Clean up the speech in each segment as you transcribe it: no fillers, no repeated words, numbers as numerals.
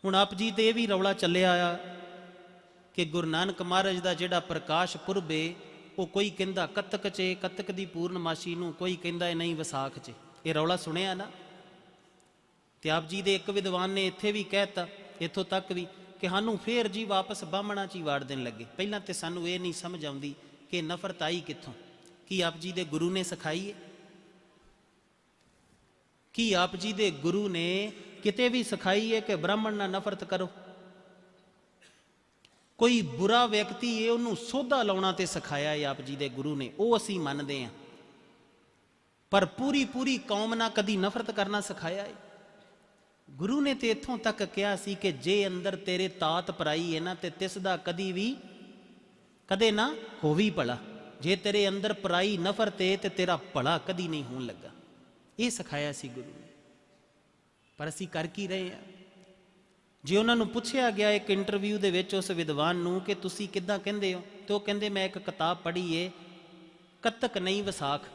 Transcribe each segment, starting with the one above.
हुण आप जी ते भी रौला चलिया आ कि गुरु नानक महाराज का जिहड़ा प्रकाश पुरब है वो कोई कहता कतक चे, कतक की पूर्णमाशी नूं, कोई कहता नहीं विसाख चे। ये रौला सुनिया ना। तो आप जी दे एक विद्वान ने इत्थे भी कहता, इत्थों तक भी कि सानू फिर जी वापस बामणा च ही वाड़ देन लगे। पहलां तो सानू ये नहीं समझ आउंदी कि नफरत आई कित्थों, कि आप जी दे गुरु ने सिखाई है, कि आप जी दे गुरु ने किते भी सिखाई है कि ब्राह्मण ना नफरत करो। कोई बुरा व्यक्ति है उन्होंने सोधा लाउणा ते सिखाया है आप जी दे गुरु ने, वो असी मनते हैं, पर पूरी पूरी कौम ना कदी नफरत करना सिखाया है। गुरु ने तो इत्थों तक कहा सी कि जे अंदर तेरे तात पराई है ना ते तिस दा कदी भी कदे ना होवी भला। जे तेरे अंदर पराई नफरत है तो तेरा भला कदी नहीं होने लगा। ये सिखाया सी गुरु ने, पर असी कर की रहे हैं। जे उन्होंने पूछया गया एक इंटरव्यू दे विच उस विद्वान नूं कि तुसी किद्दां कहंदे हो, तो वो कहंदे मैं एक किताब पढ़ी है कतक नहीं विसाख।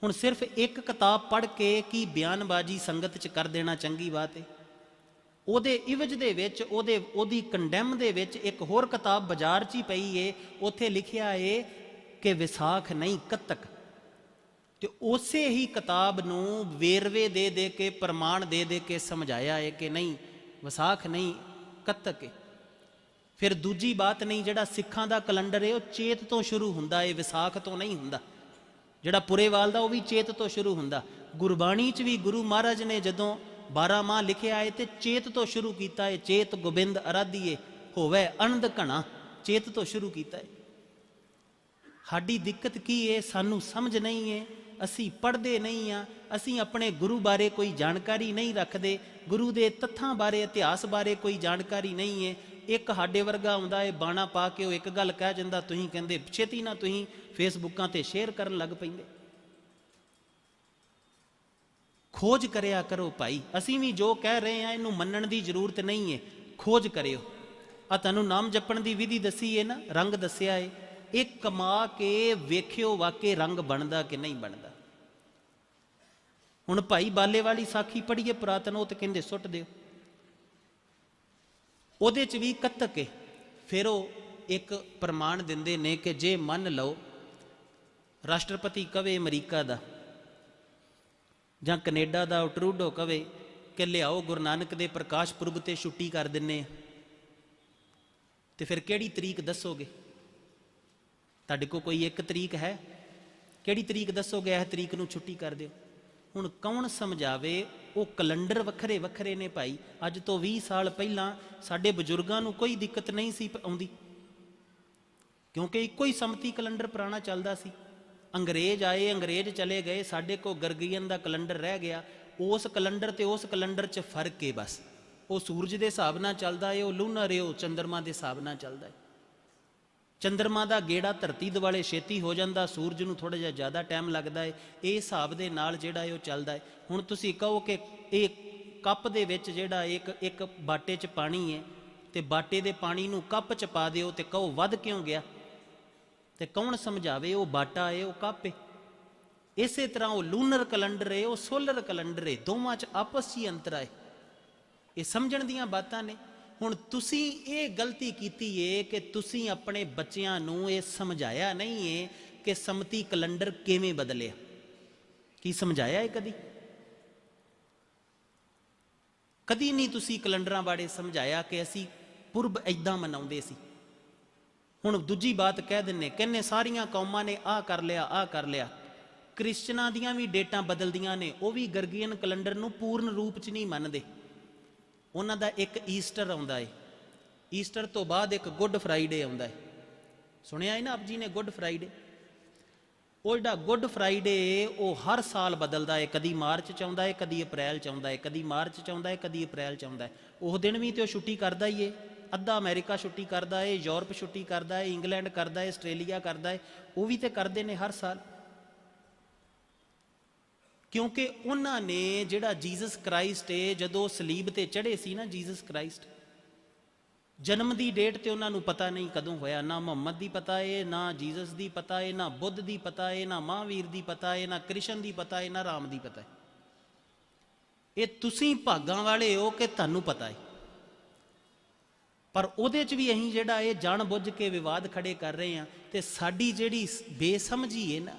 हुण सिर्फ एक किताब पढ़ के की बयानबाजी संगत च कर देना चंगी बात है। ਉਹਦੇ ਇਵਜ ਦੇ ਵਿੱਚ ਉਹਦੀ ਕੰਡੈਮ ਦੇ ਵਿੱਚ ਇੱਕ ਹੋਰ ਕਿਤਾਬ ਬਾਜ਼ਾਰ 'ਚ ਹੀ ਪਈ ਏ, ਉੱਥੇ ਲਿਖਿਆ ਏ ਕਿ ਵਿਸਾਖ ਨਹੀਂ ਕੱਤਕ। ਤੇ ਉਸੇ ਹੀ ਕਿਤਾਬ ਨੂੰ ਵੇਰਵੇ ਦੇ ਦੇ ਕੇ ਪ੍ਰਮਾਣ ਦੇ ਦੇ ਕੇ ਸਮਝਾਇਆ ਏ ਕਿ ਨਹੀਂ ਵਿਸਾਖ ਨਹੀਂ ਕੱਤਕ ਏ। ਫਿਰ ਦੂਜੀ ਬਾਤ ਨਹੀਂ, ਜਿਹੜਾ ਸਿੱਖਾਂ ਦਾ ਕੈਲੰਡਰ ਏ ਉਹ ਚੇਤ ਤੋਂ ਸ਼ੁਰੂ ਹੁੰਦਾ ਏ, ਵਿਸਾਖ ਤੋਂ ਨਹੀਂ ਹੁੰਦਾ। ਜਿਹੜਾ ਪੁਰੇਵਾਲ ਦਾ ਉਹ ਵੀ ਚੇਤ ਤੋਂ ਸ਼ੁਰੂ ਹੁੰਦਾ। ਗੁਰਬਾਣੀ 'ਚ ਵੀ ਗੁਰੂ ਮਹਾਰਾਜ ਨੇ ਜਦੋਂ 12 माह लिखिया है तो चेत तो शुरू किया है। चेत गोबिंद आराधिए होवे अनंद घना, चेत तो शुरू किया है। साडी दिक्कत की है, सानू समझ नहीं है, असी पढ़ते नहीं हाँ, असी अपने गुरु बारे कोई जानकारी नहीं रखते, गुरु के तत्थां बारे इतिहास बारे कोई जानकारी नहीं है। एक साडे वर्गा आउंदा है बाणा पा के वो एक गल कह जांदा, तुसीं कहंदे छेती ना तुसीं फेसबुकां ते शेयर करन लग पैंदे। खोज करिया करो भाई, असी भी जो कह रहे हैं इनू मनण की जरूरत नहीं है, खोज करियो। आ तुहानू नाम जपण की विधि दसी है ना, रंग दसिया है, एक कमा के वेखियो वाकई रंग बनता कि नहीं बनता। हुण भाई बाले वाली साखी पढ़िए पुरातन, वो तो कहते सुट दिओ, उहदे च भी कतक है। फिर वो एक प्रमाण दिंदे ने कि जे मन लो राष्ट्रपति कवे अमरीका का ਜਾਂ ਕੈਨੇਡਾ ਦਾ ਟਰੂਡੋ ਕਵੇ ਕਿ ਲਿਆਓ ਗੁਰੂ ਨਾਨਕ ਦੇ ਪ੍ਰਕਾਸ਼ ਪੁਰਬ ਤੇ ਛੁੱਟੀ ਕਰ ਦਿੰਨੇ ਆ, ਤੇ ਫਿਰ ਕਿਹੜੀ ਤਰੀਕ ਦੱਸੋਗੇ? ਤੁਹਾਡੇ ਕੋਲ ਕੋਈ ਇੱਕ ਤਰੀਕ ਹੈ? ਕਿਹੜੀ ਤਰੀਕ ਦੱਸੋਗੇ ਇਹ ਤਰੀਕ ਨੂੰ ਛੁੱਟੀ ਕਰ ਦਿਓ? ਹੁਣ ਕੌਣ ਸਮਝਾਵੇ? ਉਹ ਕੈਲੰਡਰ ਵੱਖਰੇ ਵੱਖਰੇ ਨੇ ਭਾਈ। ਅੱਜ ਤੋਂ 20 ਸਾਲ ਪਹਿਲਾਂ ਸਾਡੇ ਬਜ਼ੁਰਗਾਂ ਨੂੰ ਕੋਈ ਦਿੱਕਤ ਨਹੀਂ ਸੀ ਆਉਂਦੀ, ਕਿਉਂਕਿ ਇੱਕੋ ਹੀ ਸੰਮਤੀ ਕੈਲੰਡਰ ਪੁਰਾਣਾ ਚੱਲਦਾ ਸੀ। अंग्रेज आए, अंग्रेज चले गए, साढ़े को गरगियन का कैलेंडर रह गया। उस कैलेंडर ते उस कैलेंडर च फर्क है बस। वो सूरज के हिसाब नाल चलता है, वो लूनर है, वो चंद्रमा के हिसाब नाल चलता है। चंद्रमा का गेड़ा धरती दुआले छेती हो जाता, सूरज नूं थोड़ा जिहा ज़्यादा टाइम लगता है। ये हिसाब के नाल जिहड़ा है वो चलता है। हुण तुसीं कहो कि एक कप दे विच जिहड़ा एक बाटे च पानी है, तो बाटे दे पानी नूं कप च पा दिओ ते कहो वध क्यों गया? तो कौन समझावे? वो बाटा है, वो कप है। इस तरह वो लूनर कैलेंडर है, वो सोलर कैलेंडर है, दोवां च आपस ही अंतर है। ये समझण दीयां बातां ने। हुण तुसीं ये गलती कीती है कि तुसीं अपने बच्चियां नूं ये समझाया नहीं है कि सम्मति कैलेंडर किवें बदलिया। की समझाया है कदी? कदी नहीं तुसीं कैलेंडरां बारे समझाया कि असीं पुरब इदां मनाउंदे सी। हुण दूजी बात कह दिंने, कहने सारियां कौमां ने आ कर लिया, आ कर लिया। क्रिश्चनां दियां भी डेटां बदलदियां ने, वो भी गरगियन कैलेंडर नूं पूर्ण रूप च नहीं मनदे। उन्हां दा एक ईस्टर आउंदा है, ईस्टर तो बाद एक गुड फ्राइडे आउंदा है। सुनिया है ना आप जी ने गुड फ्राइडे? वो जिहड़ा गुड फ्राइडे वो हर साल बदलदा है, कदी मार्च च आउंदा है, कदी अप्रैल च आउंदा है, कदी मार्च च आउंदा है, कदी अप्रैल च आउंदा है। उस दिन भी तो छुट्टी करदा ही है। अद्धा अमेरिका छुट्टी करता है, यूरोप छुट्टी करता है, इंग्लैंड करता है, आस्ट्रेलिया करता है, वो भी तो करते हैं हर साल। क्योंकि उन्होंने जिहड़ा जीसस क्राइस्ट है जदों सलीब ते चढ़े सी ना, जीसस क्राइस्ट जन्म की डेट तो उन्होंने पता नहीं कदों होया, ना मुहम्मद की पता है, ना जीसस की पता है, ना बुद्ध की पता है, ना महावीर की पता है, ना कृष्ण की पता है, ना राम की पता है। ਇਹ ਤੁਸੀਂ ਭਾਗਾਂ ਵਾਲੇ ਹੋ ਕਿ ਤੁਹਾਨੂੰ ਪਤਾ ਹੈ। ਪਰ ਉਹਦੇ 'ਚ ਵੀ ਅਸੀਂ ਜਿਹੜਾ ਇਹ ਜਾਣ ਬੁੱਝ ਕੇ ਵਿਵਾਦ ਖੜੇ ਕਰ ਰਹੇ ਹਾਂ। ਤੇ ਸਾਡੀ ਜਿਹੜੀ ਬੇਸਮਝੀ ਹੈ ਨਾ,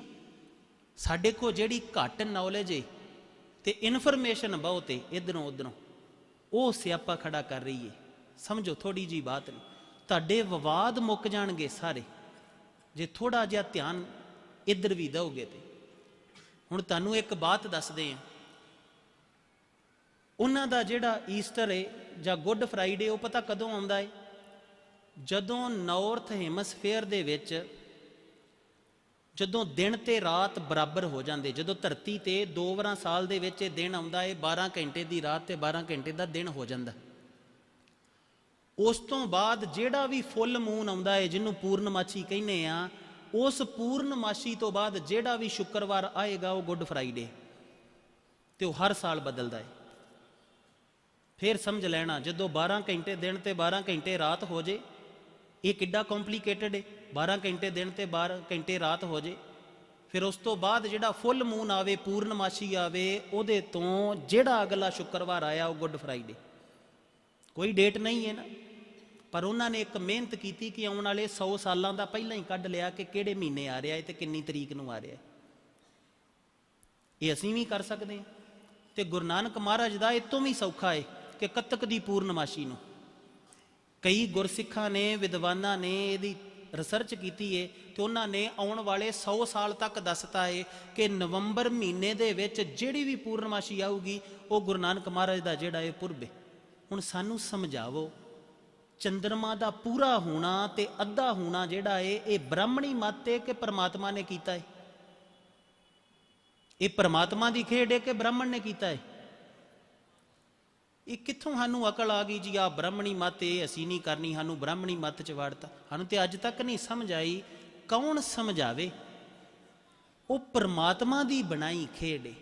ਸਾਡੇ ਕੋਲ ਜਿਹੜੀ ਘੱਟ ਨੌਲੇਜ ਹੈ ਤੇ ਇਨਫੋਰਮੇਸ਼ਨ ਬਹੁਤ ਹੈ ਇੱਧਰੋਂ ਉੱਧਰੋਂ, ਉਹ ਸਿਆਪਾ ਖੜਾ ਕਰ ਰਹੀ ਹੈ। ਸਮਝੋ, ਥੋੜੀ ਜੀ ਬਾਤ ਨਹੀਂ, ਤੁਹਾਡੇ ਵਿਵਾਦ ਮੁੱਕ ਜਾਣਗੇ ਸਾਰੇ ਜੇ ਥੋੜਾ ਜਿਹਾ ਧਿਆਨ ਇੱਧਰ ਵੀ ਦਿਓਗੇ। ਤੇ ਹੁਣ ਤੁਹਾਨੂੰ ਇੱਕ ਬਾਤ ਦੱਸਦੇ ਹਾਂ, ਉਹਨਾਂ ਦਾ ਜਿਹੜਾ ਈਸਟਰ ਹੈ ਜਾਂ ਗੁੱਡ ਫਰਾਈਡੇ, ਉਹ ਪਤਾ ਕਦੋਂ ਆਉਂਦਾ ਹੈ? ਜਦੋਂ ਨਾਰਥ ਹੈਮਸਫੇਅਰ ਦੇ ਵਿੱਚ ਜਦੋਂ ਦਿਨ ਤੇ ਰਾਤ ਬਰਾਬਰ ਹੋ ਜਾਂਦੇ, ਜਦੋਂ ਧਰਤੀ ਤੇ 2 ਵਾਰਾਂ ਸਾਲ ਦੇ ਵਿੱਚ ਇਹ ਦਿਨ ਆਉਂਦਾ ਹੈ, 12 ਘੰਟੇ ਦੀ ਰਾਤ ਤੇ 12 ਘੰਟੇ ਦਾ ਦਿਨ ਹੋ ਜਾਂਦਾ। ਉਸ ਤੋਂ ਬਾਅਦ ਜਿਹੜਾ ਵੀ ਫੁੱਲ ਮੂਨ ਆਉਂਦਾ ਹੈ, ਜਿਹਨੂੰ ਪੂਰਨਮਾਸ਼ੀ ਕਹਿੰਦੇ ਆ, ਉਸ ਪੂਰਨਮਾਸ਼ੀ ਤੋਂ ਬਾਅਦ ਜਿਹੜਾ ਵੀ ਸ਼ੁੱਕਰਵਾਰ ਆਏਗਾ ਉਹ ਗੁੱਡ ਫਰਾਈਡੇ, ਤੇ ਉਹ ਹਰ ਸਾਲ ਬਦਲਦਾ ਹੈ। ਫਿਰ ਸਮਝ ਲੈਣਾ, ਜਦੋਂ 12 ਘੰਟੇ ਦਿਨ ਤੇ 12 ਘੰਟੇ ਰਾਤ ਹੋ ਜੇ, ਇਹ ਕਿੱਡਾ ਕੰਪਲੀਕੇਟਡ ਹੈ। 12 ਘੰਟੇ ਦਿਨ ਤੇ 12 ਘੰਟੇ ਰਾਤ ਹੋ ਜੇ, ਫਿਰ ਉਸ ਤੋਂ ਬਾਅਦ ਜਿਹੜਾ ਫੁੱਲ ਮੂਨ ਆਵੇ, ਪੂਰਨਮਾਸ਼ੀ ਆਵੇ, ਉਹਦੇ ਤੋਂ ਜਿਹੜਾ ਅਗਲਾ ਸ਼ੁੱਕਰਵਾਰ ਆਇਆ ਉਹ ਗੁੱਡ ਫਰਾਈਡੇ। ਕੋਈ ਡੇਟ ਨਹੀਂ ਹੈ ਨਾ, ਪਰ ਉਹਨਾਂ ਨੇ ਇੱਕ ਮਿਹਨਤ ਕੀਤੀ ਕਿ ਆਉਣ ਵਾਲੇ 100 ਸਾਲਾਂ ਦਾ ਪਹਿਲਾਂ ਹੀ ਕੱਢ ਲਿਆ ਕਿ ਕਿਹੜੇ ਮਹੀਨੇ ਆ ਰਿਹਾ ਹੈ ਤੇ ਕਿੰਨੀ ਤਰੀਕ ਨੂੰ ਆ ਰਿਹਾ ਹੈ। ਇਹ ਅਸੀਂ ਵੀ ਕਰ ਸਕਦੇ ਹਾਂ। ਤੇ ਗੁਰੂ ਨਾਨਕ ਮਹਾਰਾਜ ਦਾ ਇਹ ਤੋਂ ਵੀ ਸੌਖਾ ਹੈ ਕਿ ਕੱਤਕ ਦੀ ਪੂਰਨਮਾਸ਼ੀ ਨੂੰ ਕਈ ਗੁਰਸਿੱਖਾਂ ਨੇ, ਵਿਦਵਾਨਾਂ ਨੇ ਇਹਦੀ ਰਿਸਰਚ ਕੀਤੀ ਹੈ ਤੇ ਉਹਨਾਂ ਨੇ ਆਉਣ ਵਾਲੇ 100 ਸਾਲ ਤੱਕ ਦੱਸਤਾ ਹੈ ਕਿ ਨਵੰਬਰ ਮਹੀਨੇ ਦੇ ਵਿੱਚ ਜਿਹੜੀ ਵੀ ਪੂਰਨਮਾਸ਼ੀ ਆਊਗੀ ਉਹ ਗੁਰੂ ਨਾਨਕ ਮਹਾਰਾਜ ਦਾ ਜਿਹੜਾ ਇਹ ਪੁਰਬ ਹੈ। ਹੁਣ ਸਾਨੂੰ ਸਮਝਾਵੋ, ਚੰਦਰਮਾ ਦਾ ਪੂਰਾ ਹੋਣਾ ਤੇ ਅੱਧਾ ਹੋਣਾ ਜਿਹੜਾ ਹੈ ਇਹ ਬ੍ਰਾਹਮਣੀ ਮੱਤ ਹੈ ਕਿ ਪਰਮਾਤਮਾ ਨੇ ਕੀਤਾ ਹੈ? ਇਹ ਪਰਮਾਤਮਾ ਦੀ ਖੇਡ ਹੈ ਕਿ ਬ੍ਰਾਹਮਣ ਨੇ ਕੀਤਾ ਹੈ? ਇਹ ਕਿੱਥੋਂ ਸਾਨੂੰ ਅਕਲ ਆ ਗਈ ਜੀ ਆ ਬ੍ਰਾਹਮਣੀ ਮੱਤ ਇਹ ਅਸੀਂ ਨਹੀਂ ਕਰਨੀ, ਸਾਨੂੰ ਬ੍ਰਾਹਮਣੀ ਮੱਤ 'ਚ ਵਾੜਤਾ। ਸਾਨੂੰ ਤੇ ਅੱਜ ਤੱਕ ਨਹੀਂ ਸਮਝ ਆਈ। ਕੌਣ ਸਮਝਾਵੇ? ਉਹ ਪਰਮਾਤਮਾ ਦੀ ਬਣਾਈ ਖੇਡ ਹੈ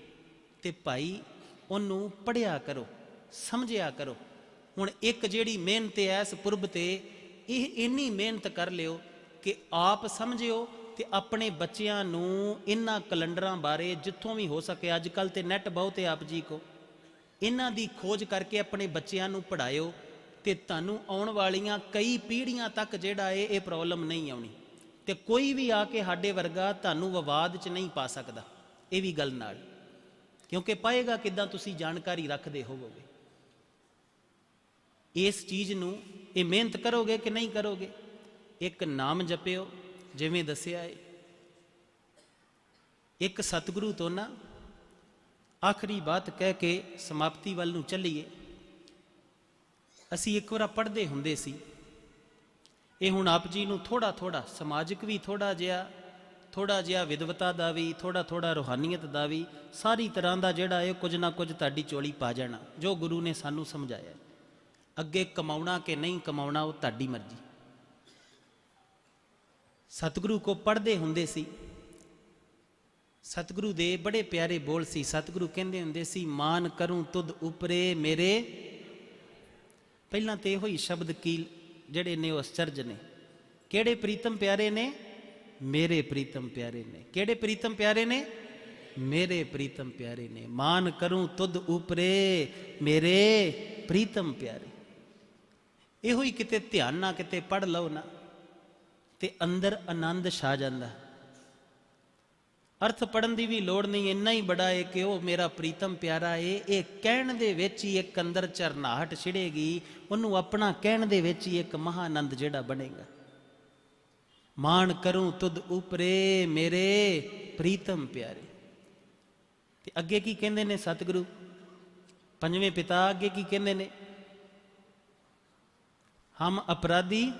ਤੇ ਭਾਈ ਉਹਨੂੰ ਪੜ੍ਹਿਆ ਕਰੋ, ਸਮਝਿਆ ਕਰੋ। ਹੁਣ ਇੱਕ ਜਿਹੜੀ ਮਿਹਨਤ ਹੈ ਇਸ ਪੁਰਬ ਤੇ, ਇਹ ਇੰਨੀ ਮਿਹਨਤ ਕਰ ਲਿਓ ਕਿ ਆਪ ਸਮਝਿਓ ਤੇ ਆਪਣੇ ਬੱਚਿਆਂ ਨੂੰ ਇਹਨਾਂ ਕੈਲੰਡਰਾਂ ਬਾਰੇ ਜਿੱਥੋਂ ਵੀ ਹੋ ਸਕੇ, ਅੱਜ ਕੱਲ੍ਹ ਤੇ ਨੈਟ ਬਹੁਤ ਹੈ ਆਪ ਜੀ ਕੋ, ਇਹਨਾਂ ਦੀ ਖੋਜ ਕਰਕੇ ਆਪਣੇ ਬੱਚਿਆਂ ਨੂੰ ਪੜ੍ਹਾਇਓ ਤੇ ਤੁਹਾਨੂੰ ਆਉਣ ਵਾਲੀਆਂ ਕਈ ਪੀੜ੍ਹੀਆਂ ਤੱਕ ਜਿਹੜਾ ਇਹ ਪ੍ਰੋਬਲਮ ਨਹੀਂ ਆਉਣੀ। ਤੇ ਕੋਈ ਵੀ ਆ ਕੇ ਸਾਡੇ ਵਰਗਾ ਤੁਹਾਨੂੰ ਵਿਵਾਦ 'ਚ ਨਹੀਂ ਪਾ ਸਕਦਾ ਇਹ ਵੀ ਗੱਲ ਨਾਲ, ਕਿਉਂਕਿ ਪਾਏਗਾ ਕਿੱਦਾਂ? ਤੁਸੀਂ ਜਾਣਕਾਰੀ ਰੱਖਦੇ ਹੋਵੋਗੇ। ਇਸ ਚੀਜ਼ ਨੂੰ ਇਹ ਮਿਹਨਤ ਕਰੋਗੇ ਕਿ ਨਹੀਂ ਕਰੋਗੇ? ਇੱਕ ਨਾਮ ਜਪਿਓ ਜਿਵੇਂ ਦੱਸਿਆ ਹੈ। ਇੱਕ ਸਤਿਗੁਰੂ ਤੋਂ ਨਾ ਆਖਰੀ ਬਾਤ ਕਹਿ ਕੇ ਸਮਾਪਤੀ ਵੱਲ ਨੂੰ ਚੱਲੀਏ। ਅਸੀਂ ਇੱਕ ਵਾਰ ਪੜ੍ਹਦੇ ਹੁੰਦੇ ਸੀ, ਇਹ ਹੁਣ ਆਪ ਜੀ ਨੂੰ ਥੋੜਾ ਥੋੜਾ ਸਮਾਜਿਕ ਵੀ, ਥੋੜਾ ਜਿਹਾ ਵਿਦਵਤਾ ਦਾ ਵੀ, ਥੋੜਾ ਰੂਹਾਨੀਅਤ ਦਾ ਵੀ, ਸਾਰੀ ਤਰ੍ਹਾਂ ਦਾ ਜਿਹੜਾ ਇਹ ਕੁਝ ਨਾ ਕੁਝ ਤੁਹਾਡੀ ਝੋਲੀ ਪਾ ਜਾਣਾ ਜੋ ਗੁਰੂ ਨੇ ਸਾਨੂੰ ਸਮਝਾਇਆ। ਅੱਗੇ ਕਮਾਉਣਾ ਕਿ ਨਹੀਂ ਕਮਾਉਣਾ ਉਹ ਤੁਹਾਡੀ ਮਰਜ਼ੀ। ਸਤਿਗੁਰੂ ਕੋ ਪੜ੍ਹਦੇ ਹੁੰਦੇ ਸੀ, ਸਤਿਗੁਰੂ ਦੇ ਬੜੇ ਪਿਆਰੇ ਬੋਲ ਸੀ। ਸਤਿਗੁਰੂ ਕਹਿੰਦੇ ਹੁੰਦੇ ਸੀ, ਮਾਨ ਕਰੂੰ ਤੁਧ ਉਪਰੇ ਮੇਰੇ। ਪਹਿਲਾਂ ਤੇ ਇਹੋ ਹੀ ਸ਼ਬਦ ਕੀ ਜਿਹੜੇ ਨੇ ਉਹ ਅਸਚਰਜ ਨੇ। ਕਿਹੜੇ ਪ੍ਰੀਤਮ ਪਿਆਰੇ ਨੇ? ਮੇਰੇ ਪ੍ਰੀਤਮ ਪਿਆਰੇ ਨੇ। ਕਿਹੜੇ ਪ੍ਰੀਤਮ ਪਿਆਰੇ ਨੇ? ਮੇਰੇ ਪ੍ਰੀਤਮ ਪਿਆਰੇ ਨੇ। ਮਾਨ ਕਰੂੰ ਤੁਧ ਉਪਰੇ ਮੇਰੇ ਪ੍ਰੀਤਮ ਪਿਆਰੇ। ਇਹੋ ਹੀ ਕਿਤੇ ਧਿਆਨ ਨਾ ਕਿਤੇ ਪੜ੍ਹ ਲਓ ਨਾ ਤੇ ਅੰਦਰ ਆਨੰਦ ਛਾ ਜਾਂਦਾ। ਅਰਥ ਪੜ੍ਹਨ ਦੀ ਵੀ ਲੋੜ ਨਹੀਂ, ਇੰਨਾ ਹੀ ਬੜਾ ਹੈ ਕਿ ਉਹ ਮੇਰਾ ਪ੍ਰੀਤਮ ਪਿਆਰਾ ਏ। ਇਹ ਕਹਿਣ ਦੇ ਵਿੱਚ ਹੀ ਇੱਕ ਅੰਦਰ ਝਰਨਾਹਟ ਛਿੜੇਗੀ, ਉਹਨੂੰ ਆਪਣਾ ਕਹਿਣ ਦੇ ਵਿੱਚ ਹੀ ਇੱਕ ਮਹਾਨੰਦ ਜਿਹੜਾ ਬਣੇਗਾ। ਮਾਣ ਕਰੂੰ ਤੁਧ ਉਪਰੇ ਮੇਰੇ ਪ੍ਰੀਤਮ ਪਿਆਰੇ। ਤੇ ਅੱਗੇ ਕੀ ਕਹਿੰਦੇ ਨੇ ਸਤਿਗੁਰੂ ਪੰਜਵੇਂ ਪਿਤਾ? ਅੱਗੇ ਕੀ ਕਹਿੰਦੇ ਨੇ? ਹਮ ਅਪਰਾਧੀ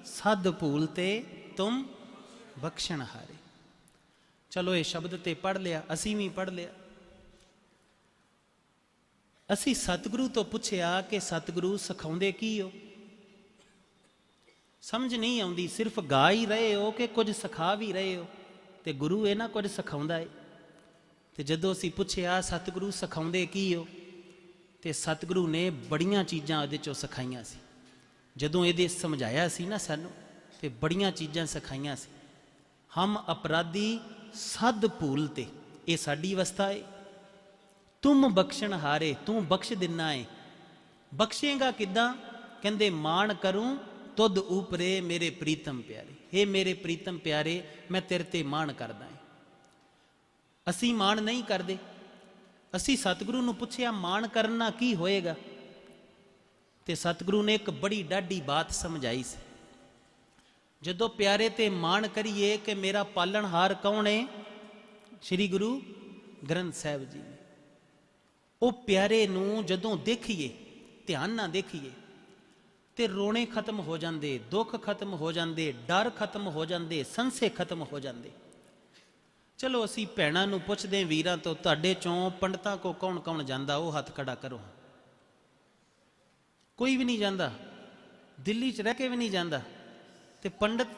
ਸਦ ਭੂਲ ਤੇ ਤੁਮ ਬਖਸ਼ਣ ਹਾਰੇ। ਚਲੋ ਇਹ ਸ਼ਬਦ ਤੇ ਪੜ੍ਹ ਲਿਆ, ਅਸੀਂ ਵੀ ਪੜ੍ਹ ਲਿਆ। ਅਸੀਂ ਸਤਿਗੁਰੂ ਤੋਂ ਪੁੱਛਿਆ ਕਿ ਸਤਿਗੁਰੂ ਸਿਖਾਉਂਦੇ ਕੀ ਹੋ? ਸਮਝ ਨਹੀਂ ਆਉਂਦੀ, ਸਿਰਫ ਗਾ ਹੀ ਰਹੇ ਹੋ ਕਿ ਕੁਝ ਸਿਖਾ ਵੀ ਰਹੇ ਹੋ? ਤੇ ਗੁਰੂ ਇਹ ਨਾ ਕੁਝ ਸਿਖਾਉਂਦਾ ਹੈ। ਤੇ ਜਦੋਂ ਅਸੀਂ ਪੁੱਛਿਆ ਸਤਿਗੁਰੂ ਸਿਖਾਉਂਦੇ ਕੀ ਹੋ, ਤੇ ਸਤਿਗੁਰੂ ਨੇ ਬੜੀਆਂ ਚੀਜ਼ਾਂ ਉਹਦੇ ਚੋਂ ਸਿਖਾਈਆਂ ਸੀ। ਜਦੋਂ ਇਹਦੇ ਸਮਝਾਇਆ ਸੀ ਨਾ ਸਾਨੂੰ, ਤੇ ਬੜੀਆਂ ਚੀਜ਼ਾਂ ਸਿਖਾਈਆਂ ਸੀ। ਹਮ ਅਪਰਾਧੀ ਸਦ ਭੂਲ ਤੇ, ਇਹ ਸਾਡੀ ਅਵਸਥਾ ਹੈ। तुम बख्शण हारे, तू बख्श दिना है। बख्शेगा किदां? कहंदे मान करूं तुद ऊपरे मेरे प्रीतम प्यारे। हे मेरे प्रीतम प्यारे, मैं तेरे ते मान करदा है। असी मान नहीं करते। असी सतगुरु नूं पुछया मान करना की होएगा, ते सतगुरु ने एक बड़ी डाढ़ी बात समझाई सी। जदों प्यारे ते मान करिए कि मेरा पालनहार कौन है? श्री गुरु ग्रंथ साहिब जी ने। वो प्यारे नूं जदों देखिए, ध्यान ना देखिए, ते रोने खत्म हो जाते, दुख खत्म हो जाते, डर खत्म हो जाते, संशय खत्म हो जाते। चलो असी भैणां नूं पुछदे वीरां तो, तुहाडे चों पंडितां को कौन कौन जांदा? वो हथ खड़ा करो। कोई भी नहीं जाता, दिल्ली च रह के भी नहीं जाता। ते पंडित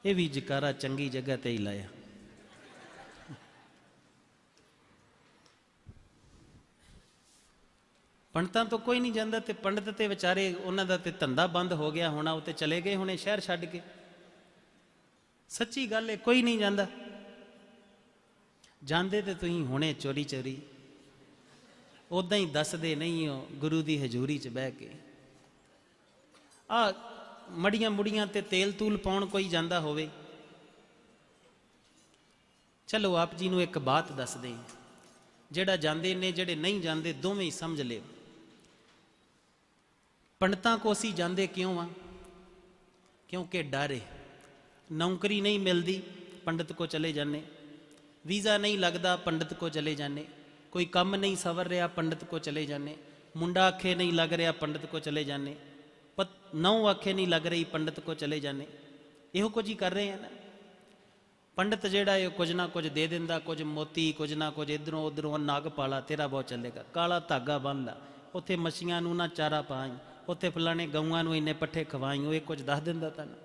ये भी जकारा चंगी जगह ते ही लाया। पंडितां तो कोई नहीं जाता, ते पंडित ते विचारे उन्हां दा ते धंधा बंद हो गया होना, वो ते चले गए होने शहर छड्ड के। सच्ची गल है, कोई नहीं जाता। जाते तो तुसीं होने चोरी चोरी, उदां ही दसदे नहीं हो गुरु की हजूरी च बह के। आ मड़ियां मुड़ियां ते तेल तूल पाउण कोई जांदा होवे। चलो आप जी नूं एक बात दस दें, जेड़ा जांदे ने जेड़े नहीं जांदे दोवें ही समझ लिओ। पंडितां को असीं जांदे क्यों आ? क्योंकि डर है। नौकरी नहीं मिलती, पंडित को चले जाने। वीज़ा नहीं लगता, पंडित को चले जाने। कोई काम नहीं सवर रहा, पंडित को चले जाने। मुंडा आखे नहीं लग रहा, पंडित को चले जाने। नौ आखे नहीं लग रही, पंडित को चले जाने। इहो कुछ ही कर रहे हैं ना। पंडित जेड़ा है कुछ ना कुछ दे दिंदा, कुछ मोती, कुछ ना कुछ इधरों उधरों। नागपाला तेरा बहुत चलेगा, काला धागा बन ला, उत्थे मछियां नूं ना चारा पाई, उत्थे फलाने गऊआं नूं इन्ने पट्ठे खवाई, वो कुछ दस दिंदा तैनूं।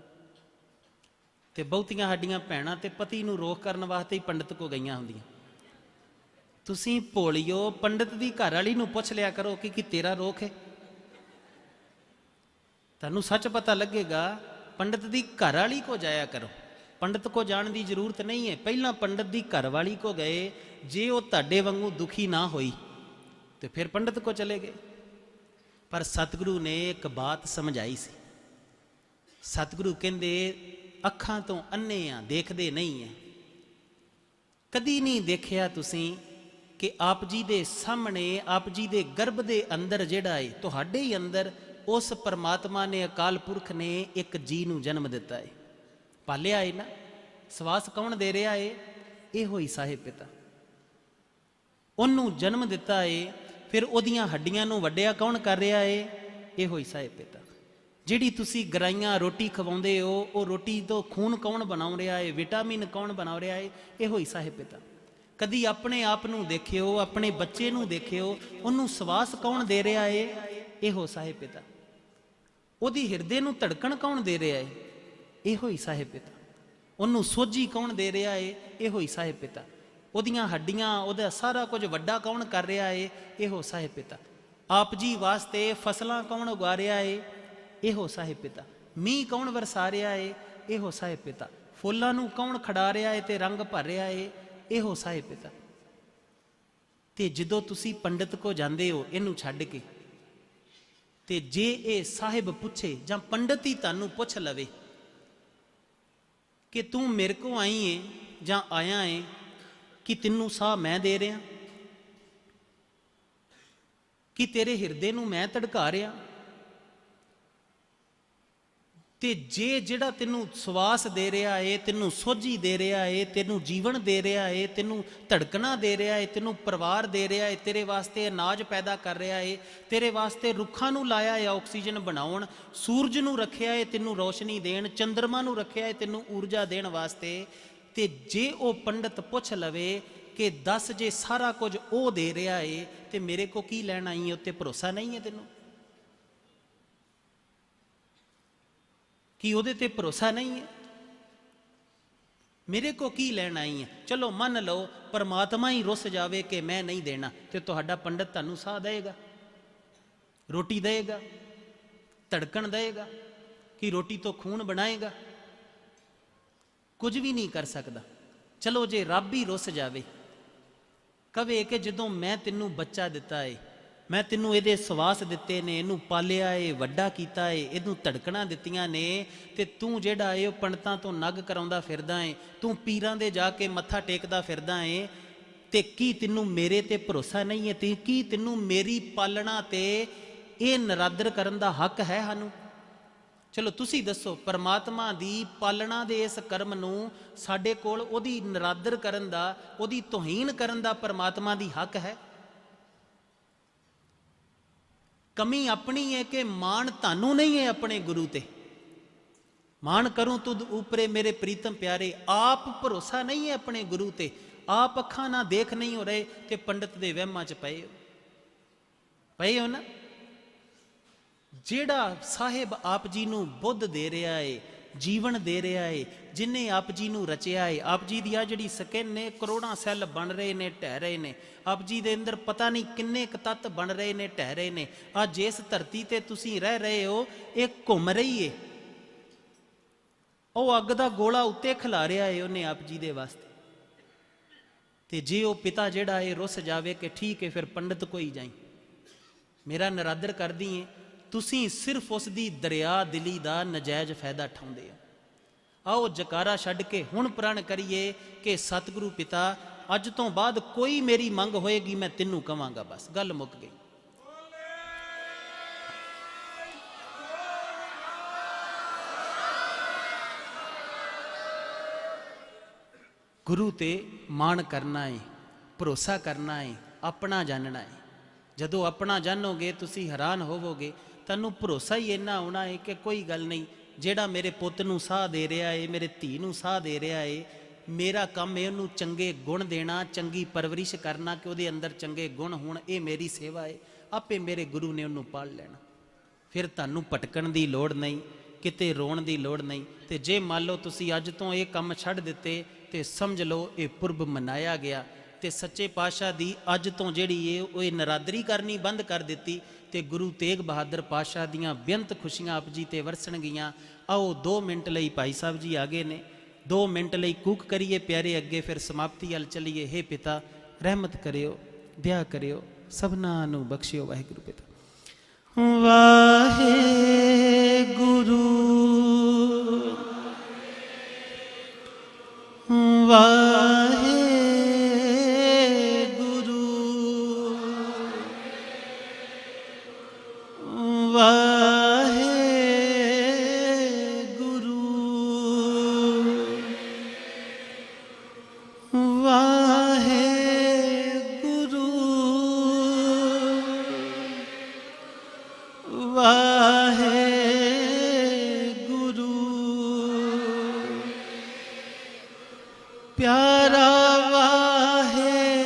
ते बहुतियां साडियां भैणां ते पति नूं रोक करन वास्ते ही पंडित को गईयां हुंदियां। तुसीं भोलियो, पंडित दी घरवाली नूं पुछ लिया करो कि तेरा रोक है। तुहानूं सच पता लगेगा। पंडित दी घरवाली को जाया करो, पंडित को जाने की जरूरत नहीं है। पहला पंडित दी घरवाली को गए, जे वो तुहाडे वांगू दुखी ना होई तो फिर पंडित को चले गए। पर सतगुरु ने एक बात समझाई सी। सतगुरु कहंदे अखां तो अन्ने आ, देखदे नहीं है। कदी नहीं देखिया तुसीं कि आप जी दे सामने, आप जी दे गर्भ दे अंदर जेड़ा है, तुहाडे ही अंदर उस परमात्मा ने, अकाल पुरख ने एक जी नूं जन्म दिता है, पालिया है ना। सवास कौन दे रहा है? इहो ही साहिब पिता। उन्होंने जन्म दिता है, फिर ओदियां हड्डियां नूं वड्डिया कौन कर रहा है? इहो ही साहिब पिता। जिहड़ी तुसी गराइयां रोटी खवाउंदे हो, वो रोटी तो खून कौन बना रहा है? विटामिन कौन बना रहा है? इहो ही साहिब पिता। कदी अपने आप नूं देखियो, अपने बच्चे नूं देखियो, उन्होंने सवास कौन दे रहा है? इहो साहिब पिता। ओदी हिरदे नूं धड़कन कौन दे रहा है? इहो ही साहिब पिता। उन्होंने सोझी कौन दे रहा है? इहो ही साहिब पिता। ओदियां हड्डियां, ओदा सारा कुछ वड्डा कौन कर रहा है? इहो साहिब पिता। आप जी वास्ते फसलां कौन उगा रहा है? इहो साहिब पिता। मीह कौन वरसा रहा है? इहो साहिब पिता। फुल्लां नूं कौन खड़ा रहा है ते रंग भर रहा है? इहो साहिब पिता। ते जदों तुसी पंडित को जांदे हो इनू छड्ड के, ते जे ये साहिब पुछे जां पंडित ही तुहानूं पुछ लवे कि तू मेरे को आई है जां आया है, कि तेनू साह मैं दे रहा, कि तेरे हिरदे नूं मैं धड़का रहा, ते जे जिहड़ा तेनू सवास दे रहा है, तेनू सोझी दे रहा है, तेनू जीवन दे रहा है, तेनू धड़कना दे रहा है, तेनू परिवार दे रहा है, तेरे वास्ते अनाज पैदा कर रहा है, तेरे वास्ते रुखां नूं लाया है ऑक्सीजन बनाउण, सूरज नूं रखिया है तेनू रोशनी देण, चंद्रमा नूं रखिया है तेनू ऊर्जा देण वास्ते, ते जे वो पंडित पुछ लवे कि दस जे सारा कुछ वो दे रहा है ते मेरे को की लैण आई है, उत्ते भरोसा नहीं है तेनू, कि उहदे ते भरोसा नहीं है, मेरे को की लैण आई है। चलो मन लो परमात्मा ही रुस जावे कि मैं नहीं देना, तो तुहाडा पंडित तुहानूं साह देगा, रोटी देगा, धड़कन देगा, कि रोटी तो खून बनाएगा? ਕੁਝ ਵੀ ਨਹੀਂ ਕਰ ਸਕਦਾ। ਚਲੋ ਜੇ ਰੱਬ ਹੀ ਰੁੱਸ ਜਾਵੇ, ਕਵੇ ਕਿ ਜਦੋਂ ਮੈਂ ਤੈਨੂੰ ਬੱਚਾ ਦਿੱਤਾ ਏ, ਮੈਂ ਤੈਨੂੰ ਇਹਦੇ ਸਵਾਸ ਦਿੱਤੇ ਨੇ, ਇਹਨੂੰ ਪਾਲਿਆ ਏ, ਵੱਡਾ ਕੀਤਾ ਏ, ਇਹਨੂੰ ਧੜਕਣਾ ਦਿੱਤੀਆਂ ਨੇ, ਤੇ ਤੂੰ ਜਿਹੜਾ ਏ ਉਹ ਪੰਡਤਾਂ ਤੋਂ ਨਗ ਕਰਾਉਂਦਾ ਫਿਰਦਾ ਏ, ਤੂੰ ਪੀਰਾਂ ਦੇ ਜਾ ਕੇ ਮੱਥਾ ਟੇਕਦਾ ਫਿਰਦਾ ਏ, ਤੇ ਕੀ ਤੈਨੂੰ ਮੇਰੇ ਤੇ ਭਰੋਸਾ ਨਹੀਂ ਹੈ? ਤੇ ਕੀ ਤੈਨੂੰ ਮੇਰੀ ਪਾਲਣਾ ਤੇ ਇਹ ਨਰਾਦਰ ਕਰਨ ਦਾ ਹੱਕ ਹੈ ਸਾਨੂੰ? ਚਲੋ ਤੁਸੀਂ ਦੱਸੋ, ਪਰਮਾਤਮਾ ਦੀ ਪਾਲਣਾ ਦੇ ਇਸ ਕਰਮ ਨੂੰ ਸਾਡੇ ਕੋਲ ਉਹਦੀ ਨਰਾਦਰ ਕਰਨ ਦਾ, ਉਹਦੀ ਤੋਹੀਨ ਕਰਨ ਦਾ ਪਰਮਾਤਮਾ ਦੀ ਹੱਕ ਹੈ? ਕਮੀ ਆਪਣੀ ਹੈ ਕਿ ਮਾਣ ਤੁਹਾਨੂੰ ਨਹੀਂ ਹੈ ਆਪਣੇ ਗੁਰੂ ਤੇ। ਮਾਣ ਕਰੂੰ ਤੁਧ ਉਪਰੇ ਮੇਰੇ ਪ੍ਰੀਤਮ ਪਿਆਰੇ, ਆਪ ਭਰੋਸਾ ਨਹੀਂ ਹੈ ਆਪਣੇ ਗੁਰੂ ਤੇ, ਆਪ ਅੱਖਾਂ ਨਾ ਦੇਖ ਨਹੀਂ ਹੋ ਰਹੇ ਤੇ ਪੰਡਤ ਦੇ ਵਹਿਮਾਂ 'ਚ ਪਏ ਹੋ ਨਾ। ਜਿਹੜਾ ਸਾਹਿਬ ਆਪ ਜੀ ਨੂੰ ਬੁੱਧ ਦੇ ਰਿਹਾ ਏ, ਜੀਵਨ ਦੇ ਰਿਹਾ ਏ, ਜਿਨੇ ਆਪ ਜੀ ਨੂੰ ਰਚਿਆ ਏ, ਆਪ ਜੀ ਦੀ ਆ ਜਿਹੜੀ ਸਕਿਨ ਨੇ ਕਰੋੜਾਂ ਸੈੱਲ ਬਣ ਰਹੇ ਨੇ, ਢਹਿ ਰਹੇ ਨੇ, ਆਪ ਜੀ ਦੇ ਅੰਦਰ ਪਤਾ ਨਹੀਂ ਕਿੰਨੇ ਕੁ ਤੱਤ ਬਣ ਰਹੇ ਨੇ, ਢਹਿ ਰਹੇ ਨੇ। ਅੱਜ ਇਸ ਧਰਤੀ ਤੇ ਤੁਸੀਂ ਰਹਿ ਰਹੇ ਹੋ, ਇਹ ਘੁੰਮ ਰਹੀ ਏ, ਉਹ ਅੱਗ ਦਾ ਗੋਲਾ ਉੱਤੇ ਖਿਲਾ ਰਿਹਾ ਏ ਉਹਨੇ ਆਪ ਜੀ ਦੇ ਵਾਸਤੇ। ਤੇ ਜੇ ਉਹ ਪਿਤਾ ਜਿਹੜਾ ਏ ਰੁੱਸ ਜਾਵੇ ਕਿ ਠੀਕ ਹੈ ਫਿਰ ਪੰਡਤ ਕੋਈ ਜਾਈ, ਮੇਰਾ ਨਰਾਦਰ ਕਰਦੀ ਏ, ਤੁਸੀਂ ਸਿਰਫ ਉਸ ਦੀ ਦਰਿਆ ਦਿਲੀ ਦਾ ਨਜਾਇਜ਼ ਫਾਇਦਾ ਉਠਾਉਂਦੇ ਹੋ। ਆਓ ਜਕਾਰਾ ਛੱਡ ਕੇ ਹੁਣ ਪ੍ਰਣ ਕਰੀਏ ਕਿ ਸਤਿਗੁਰੂ ਪਿਤਾ ਅੱਜ ਤੋਂ ਬਾਅਦ ਕੋਈ ਮੇਰੀ ਮੰਗ ਹੋਏਗੀ ਮੈਂ ਤੈਨੂੰ ਕਵਾਂਗਾ, ਬਸ ਗੱਲ ਮੁੱਕ ਗਈ। ਗੁਰੂ ਤੇ ਮਾਣ ਕਰਨਾ ਏ, ਭਰੋਸਾ ਕਰਨਾ ਏ, ਆਪਣਾ ਜਾਣਨਾ ਏ। ਜਦੋਂ ਆਪਣਾ ਜਾਣੋਗੇ ਤੁਸੀਂ ਹੈਰਾਨ ਹੋਵੋਗੇ, ਤੁਹਾਨੂੰ ਭਰੋਸਾ ਹੀ ਇੰਨਾ ਆਉਣਾ ਹੈ ਕਿ ਕੋਈ ਗੱਲ ਨਹੀਂ, ਜਿਹੜਾ ਮੇਰੇ ਪੁੱਤ ਨੂੰ ਸਾਹ ਦੇ ਰਿਹਾ ਏ, ਮੇਰੇ ਧੀ ਨੂੰ ਸਾਹ ਦੇ ਰਿਹਾ ਏ, ਮੇਰਾ ਕੰਮ ਹੈ ਉਹਨੂੰ ਚੰਗੇ ਗੁਣ ਦੇਣਾ, ਚੰਗੀ ਪਰਵਰਿਸ਼ ਕਰਨਾ ਕਿ ਉਹਦੇ ਅੰਦਰ ਚੰਗੇ ਗੁਣ ਹੋਣ, ਇਹ ਮੇਰੀ ਸੇਵਾ ਹੈ। ਆਪੇ ਮੇਰੇ ਗੁਰੂ ਨੇ ਉਹਨੂੰ ਪਾਲ ਲੈਣਾ। ਫਿਰ ਤੁਹਾਨੂੰ ਭਟਕਣ ਦੀ ਲੋੜ ਨਹੀਂ, ਕਿਤੇ ਰੋਣ ਦੀ ਲੋੜ ਨਹੀਂ। ਤੇ ਜੇ ਮੰਨ ਲਓ ਤੁਸੀਂ ਅੱਜ ਤੋਂ ਇਹ ਕੰਮ ਛੱਡ ਦਿੱਤੇ ਤੇ ਸਮਝ ਲਓ ਇਹ ਪੁਰਬ ਮਨਾਇਆ ਗਿਆ, ਤੇ ਸੱਚੇ ਪਾਤਸ਼ਾਹ ਦੀ ਅੱਜ ਤੋਂ ਜਿਹੜੀ ਉਹ ਇਹ ਨਰਾਦਰੀ ਕਰਨੀ ਬੰਦ ਕਰ ਦਿੱਤੀ, ਤੇ ਗੁਰੂ ਤੇਗ ਬਹਾਦਰ ਪਾਤਸ਼ਾਹ ਦੀਆਂ ਬੇਅੰਤ ਖੁਸ਼ੀਆਂ ਆਪ ਜੀ ਤੇ ਵਰਸਣਗੀਆਂ। ਆਓ 2 ਮਿੰਟ ਲਈ ਭਾਈ ਸਾਹਿਬ ਜੀ ਆ ਗਏ ਨੇ, 2 ਮਿੰਟ ਲਈ ਕੂਕ ਕਰੀਏ ਪਿਆਰੇ ਅੱਗੇ, ਫਿਰ ਸਮਾਪਤੀ ਵੱਲ ਚੱਲੀਏ। ਹੇ ਪਿਤਾ ਰਹਿਮਤ ਕਰਿਓ, ਦਇਆ ਕਰਿਓ, ਸਭਨਾਂ ਨੂੰ ਬਖਸ਼ਿਓ। ਵਾਹਿਗੁਰੂ ਪਿਤਾ। ਵਾਹਿਗੁਰੂ ਵਾਹਿਗੁਰੂ ਵਾਹਿਗੁਰੂ ਵਾਹਿਗੁਰੂ ਵਾਹਿਗੁਰੂ ਪਿਆਰਾ ਵਾਹਿਗੁਰੂ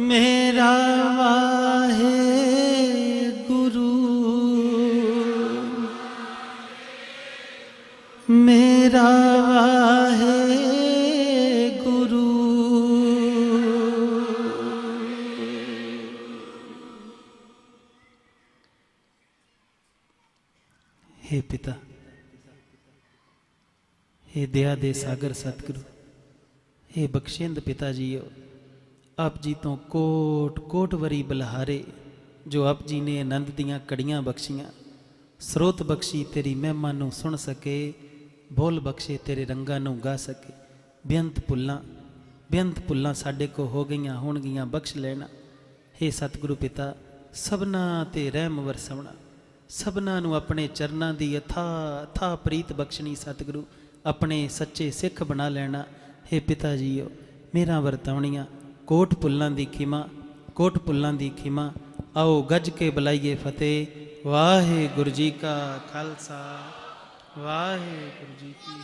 ਮੇਰਾ ਵਾਹਿਗੁਰੂ ਮੇਰਾ ਵਾਹਿਗੁਰੂ हे पिता, हे दया दे सागर सतगुरु, हे बख्शिंद पिता जीओ, आप जी तो कोट कोट वरी बलहारे जो आप जी ने आनंद दियाँ कड़ियाँ बख्शियाँ, स्रोत बख्शी तेरी महिमा नूं सुन सके, बोल बख्शे तेरे रंगां नूं गा सके। बेअंत भुल्लां साडे को हो गईयां होणगीयां बख्श लेना। हे सतगुरु पिता सबना ते रहम वरसवना, सबना नूं अपने चरनां दी अथाह प्रीत बख्शनी। सतगुरु अपने सच्चे सिख बना लेना। हे पिता जीओ मेरा वरतावणियां कोट पुल्लां दी खिमा, कोट पुल्लां दी खिमा। आओ गज के बुलाइए फतेह। वाहे गुरु जी का खालसा, वाहे गुरु जी की